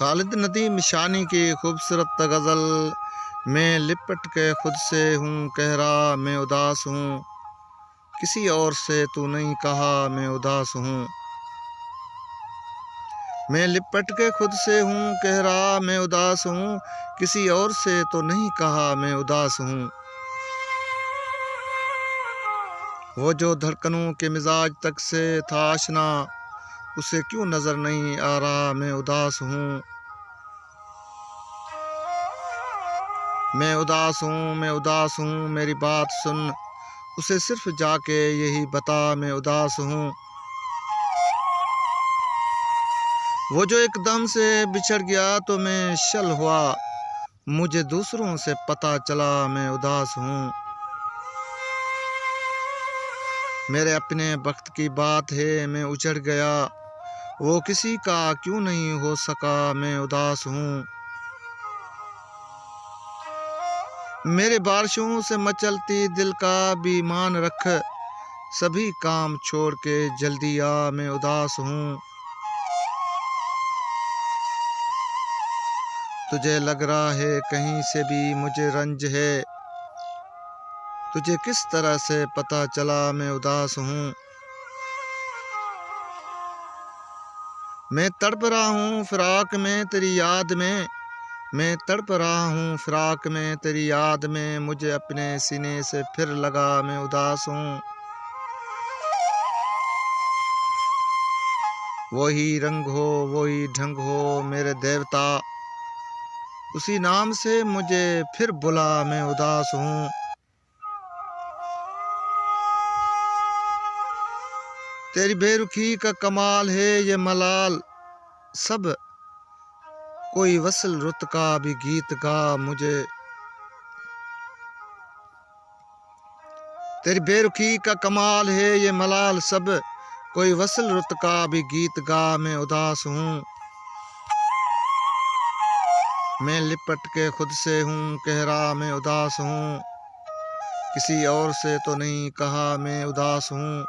खालिद नदीम शानी की खूबसूरत गज़ल। मैं लिपट के खुद से हूँ, कह रहा मैं उदास हूँ, किसी और से तू नहीं कहा मैं उदास हूँ। मैं लिपट के खुद से हूँ, कह रहा मैं उदास हूँ, किसी और से तो नहीं कहा मैं उदास हूँ। वो जो धड़कनों के मिजाज तक से था आशना, उसे क्यों नजर नहीं आ रहा मैं उदास हूँ। मैं उदास हूँ, मैं उदास हूँ, मेरी बात सुन, उसे सिर्फ जाके यही बता मैं उदास हूँ। वो जो एकदम से बिछड़ गया तो मैं शल हुआ, मुझे दूसरों से पता चला मैं उदास हूँ। मेरे अपने वक्त की बात है मैं उजड़ गया, वो किसी का क्यों नहीं हो सका मैं उदास हूँ। मेरे बारिशों से मचलती दिल का भी ईमान रख, सभी काम छोड़ के जल्दी आ मैं उदास हूँ। तुझे लग रहा है कहीं से भी मुझे रंज है, तुझे किस तरह से पता चला मैं उदास हूँ। मैं तड़प रहा हूँ फिराक में तेरी याद में, मैं तड़प रहा हूँ फिराक में तेरी याद में, मुझे अपने सीने से फिर लगा मैं उदास हूँ। वही रंग हो वही ढंग हो मेरे देवता, उसी नाम से मुझे फिर बुला मैं उदास हूँ। तेरी बेरुखी का कमाल है ये मलाल, सब कोई वसल रुत का भी गीत गा मुझे। तेरी बेरुखी का कमाल है ये मलाल, सब कोई वसल रुत का भी गीत गा मैं उदास हूँ। मैं लिपट के खुद से हूँ, कह रहा मैं उदास हूँ, किसी और से तो नहीं कहा मैं उदास हूँ।